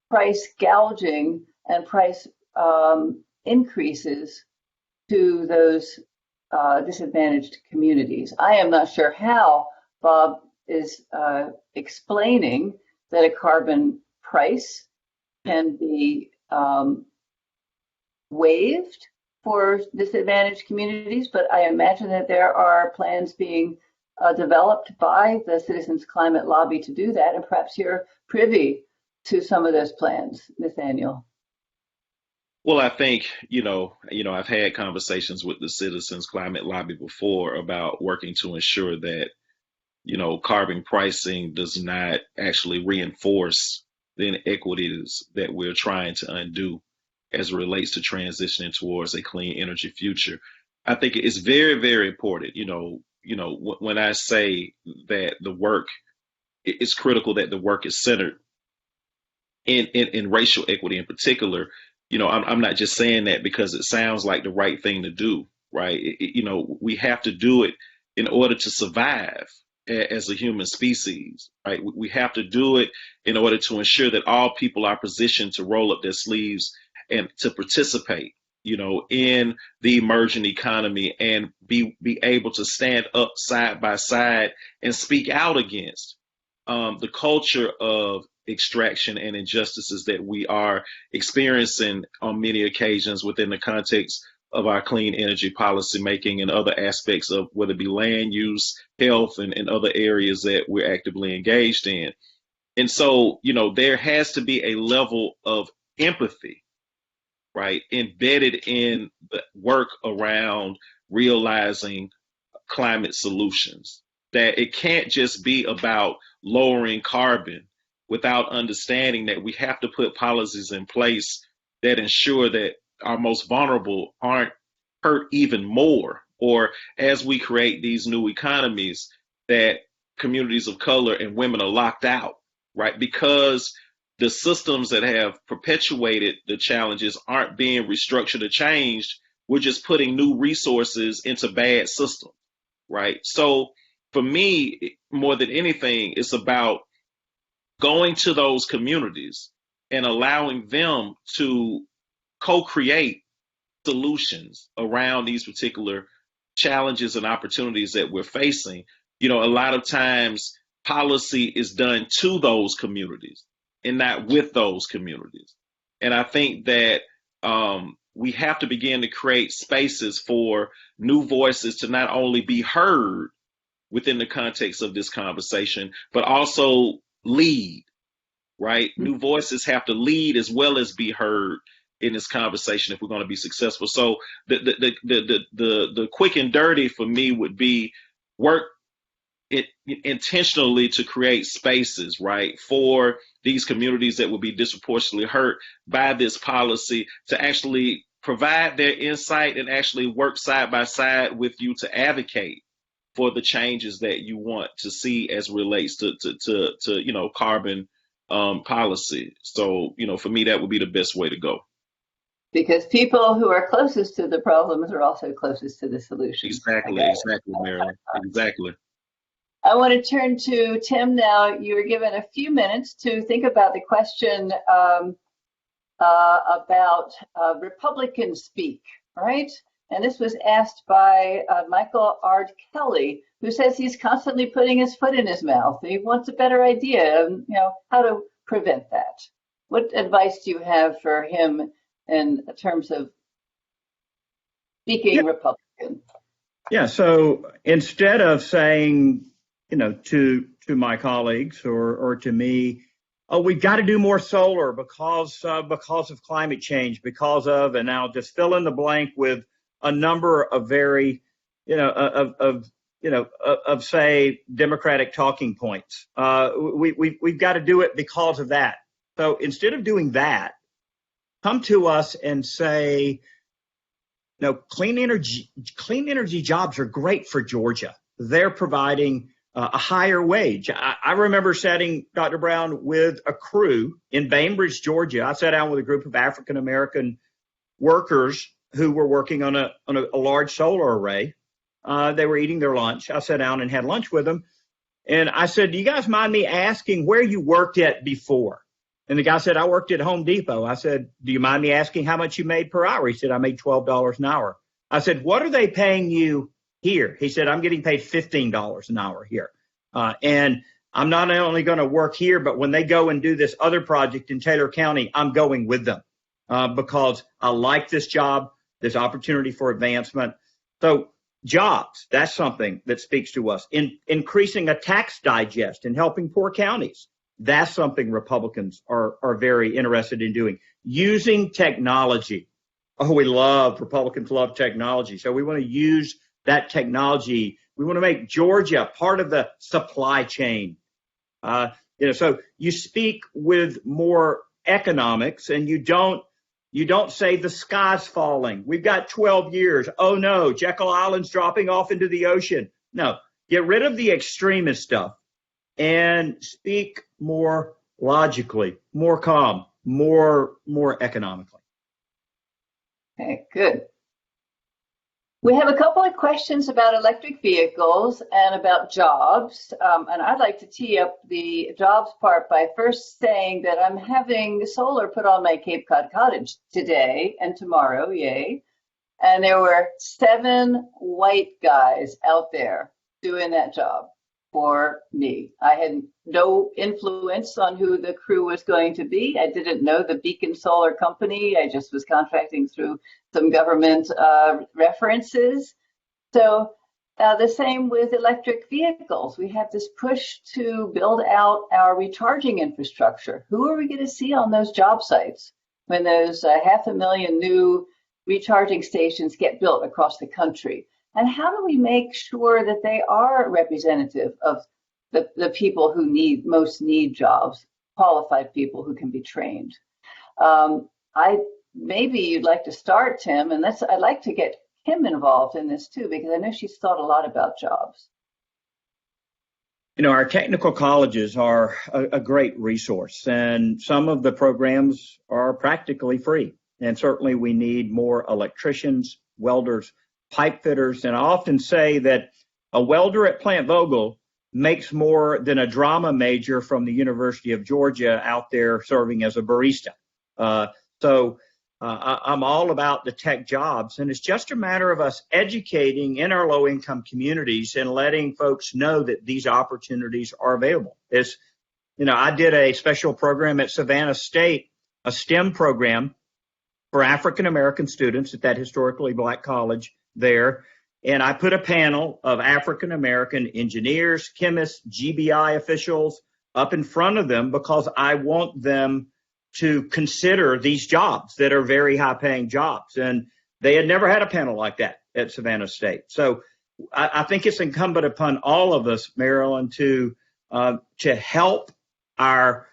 price gouging and price increases to those disadvantaged communities? I am not sure how Bob is explaining that a carbon price can be waived for disadvantaged communities, but I imagine that there are plans being developed by the Citizens Climate Lobby to do that, and perhaps you're privy to some of those plans, Nathaniel. Well, I think, I've had conversations with the Citizens Climate Lobby before about working to ensure that, carbon pricing does not actually reinforce the inequities that we're trying to undo as it relates to transitioning towards a clean energy future. I think it's very, very important, when I say that the work, it's critical that the work is centered in racial equity in particular. I'm not just saying that because it sounds like the right thing to do, right? We have to do it in order to survive as a human species, right? We have to do it in order to ensure that all people are positioned to roll up their sleeves and to participate, in the emerging economy and be able to stand up side by side and speak out against the culture of extraction and injustices that we are experiencing on many occasions within the context of our clean energy policy making and other aspects of whether it be land use, health, and other areas that we're actively engaged in. And so, there has to be a level of empathy, right, embedded in the work around realizing climate solutions, that it can't just be about lowering carbon without understanding that we have to put policies in place that ensure that our most vulnerable aren't hurt even more, or as we create these new economies, that communities of color and women are locked out, right? Because the systems that have perpetuated the challenges aren't being restructured or changed. We're just putting new resources into bad systems, right? So for me, more than anything, it's about going to those communities and allowing them to co-create solutions around these particular challenges and opportunities that we're facing. A lot of times policy is done to those communities and not with those communities. And I think that we have to begin to create spaces for new voices to not only be heard within the context of this conversation, but also lead, right? New voices have to lead as well as be heard in this conversation if we're going to be successful. So the quick and dirty for me would be work intentionally to create spaces, right, for these communities that will be disproportionately hurt by this policy to actually provide their insight and actually work side by side with you to advocate for the changes that you want to see as relates to carbon policy. So, for me, that would be the best way to go. Because people who are closest to the problems are also closest to the solutions. Exactly, Marilyn. Exactly. I want to turn to Tim now. You were given a few minutes to think about the question about Republican speak, right? And this was asked by Michael Ard Kelly, who says he's constantly putting his foot in his mouth. He wants a better idea of, how to prevent that. What advice do you have for him in terms of speaking Republican? Yeah, so instead of saying, to my colleagues or to me, oh, we've got to do more solar because of climate change, and I'll just fill in the blank with a number of very, say Democratic talking points. We've got to do it because of that. So instead of doing that, come to us and say, clean energy jobs are great for Georgia. They're providing a higher wage. I remember sitting, Dr. Brown, with a crew in Bainbridge, Georgia. I sat down with a group of African American workers who were working on a large solar array. They were eating their lunch. I sat down and had lunch with them. And I said, do you guys mind me asking where you worked at before? And the guy said, I worked at Home Depot. I said, do you mind me asking how much you made per hour? He said, I made $12 an hour. I said, what are they paying you here? He said, I'm getting paid $15 an hour here. And I'm not only going to work here, but when they go and do this other project in Taylor County, I'm going with them because I like this job. There's opportunity for advancement. So jobs, that's something that speaks to us. Increasing a tax digest and helping poor counties, that's something Republicans are very interested in doing. Using technology. Oh, Republicans love technology. So we want to use that technology. We want to make Georgia part of the supply chain. So you speak with more economics, and you don't say the sky's falling. We've got 12 years. Oh no, Jekyll Island's dropping off into the ocean. No, get rid of the extremist stuff and speak more logically, more calm, more economically. Okay, good. We have a couple of questions about electric vehicles and about jobs. And I'd like to tee up the jobs part by first saying that I'm having solar put on my Cape Cod cottage today and tomorrow, yay. And there were 7 white guys out there doing that job for me. I had no influence on who the crew was going to be. I didn't know the Beacon Solar Company. I just was contracting through some government references. So the same with electric vehicles. We have this push to build out our recharging infrastructure. Who are we going to see on those job sites when those 500,000 new recharging stations get built across the country? And how do we make sure that they are representative of the people who most need jobs, qualified people who can be trained? Maybe you'd like to start, Tim, and I'd like to get Kim involved in this too, because I know she's thought a lot about jobs. Our technical colleges are a great resource, and some of the programs are practically free. And certainly we need more electricians, welders, pipe fitters. And I often say that a welder at Plant Vogel makes more than a drama major from the University of Georgia out there serving as a barista. I'm all about the tech jobs, and it's just a matter of us educating in our low-income communities and letting folks know that these opportunities are available. I did a special program at Savannah State, a STEM program for African-American students at that historically black college there, and I put a panel of African-American engineers, chemists, GBI officials up in front of them because I want them to consider these jobs that are very high-paying jobs. And they had never had a panel like that at Savannah State. So I think it's incumbent upon all of us, Marilyn, to help our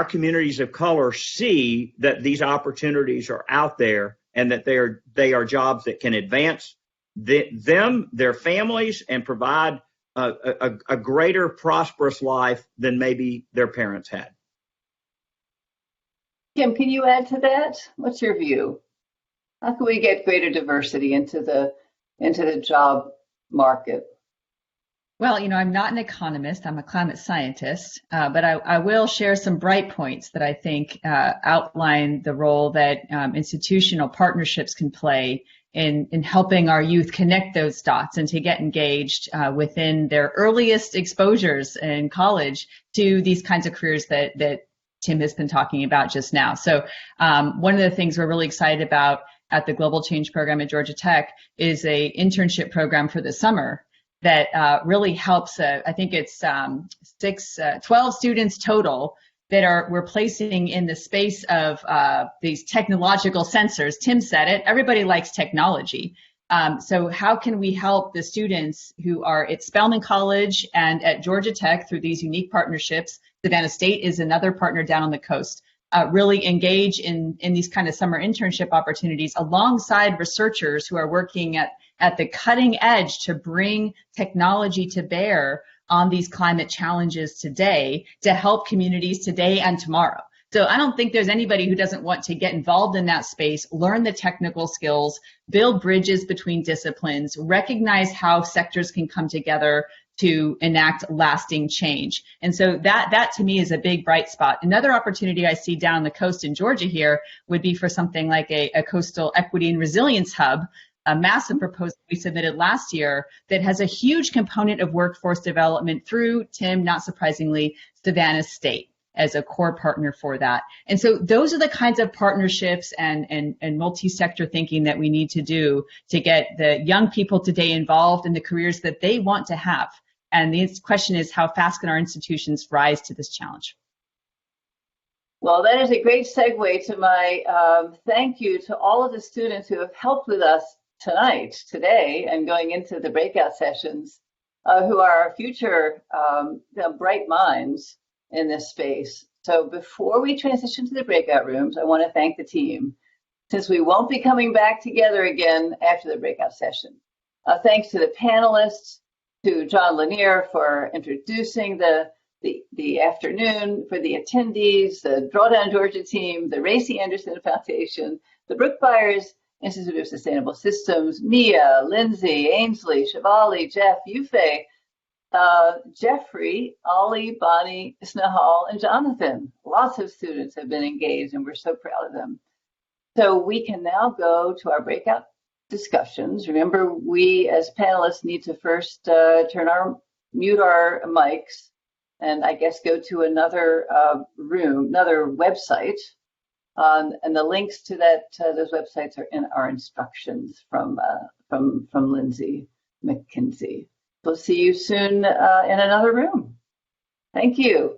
communities of color see that these opportunities are out there and that they are jobs that can advance them, their families, and provide a greater prosperous life than maybe their parents had. Kim, can you add to that? What's your view? How can we get greater diversity into the job market? Well, I'm not an economist. I'm a climate scientist, but I will share some bright points that I think outline the role that institutional partnerships can play in helping our youth connect those dots and to get engaged within their earliest exposures in college to these kinds of careers that Tim has been talking about just now. So one of the things we're really excited about at the Global Change Program at Georgia Tech is a internship program for the summer that really helps, I think it's 12 students total that we're placing in the space of these technological sensors. Tim said it, everybody likes technology. So how can we help the students who are at Spelman College and at Georgia Tech through these unique partnerships? Savannah State is another partner down on the coast. Really engage in these kind of summer internship opportunities alongside researchers who are working at the cutting edge to bring technology to bear on these climate challenges today to help communities today and tomorrow. So I don't think there's anybody who doesn't want to get involved in that space, learn the technical skills, build bridges between disciplines, recognize how sectors can come together to enact lasting change. And so that to me is a big bright spot. Another opportunity I see down the coast in Georgia here would be for something like a coastal equity and resilience hub a massive proposal we submitted last year that has a huge component of workforce development through, Tim, not surprisingly, Savannah State as a core partner for that. And so those are the kinds of partnerships and multi-sector thinking that we need to do to get the young people today involved in the careers that they want to have. And the question is, how fast can our institutions rise to this challenge? Well, that is a great segue to my thank you to all of the students who have helped with us today, and going into the breakout sessions, who are our future bright minds in this space. So before we transition to the breakout rooms, I want to thank the team, since we won't be coming back together again after the breakout session. Thanks to the panelists, to John Lanier for introducing the afternoon, for the attendees, the Drawdown Georgia team, the Racy Anderson Foundation, the Brookbyers Institute of Sustainable Systems, Mia, Lindsay, Ainsley, Shivali, Jeff, Yufei, Jeffrey, Ollie, Bonnie, Snehal, and Jonathan. Lots of students have been engaged, and we're so proud of them. So we can now go to our breakout discussions. Remember, we as panelists need to first mute our mics, and I guess go to another room, another website. And the links to those websites are in our instructions from Lindsay McKinsey. We'll see you soon in another room. Thank you.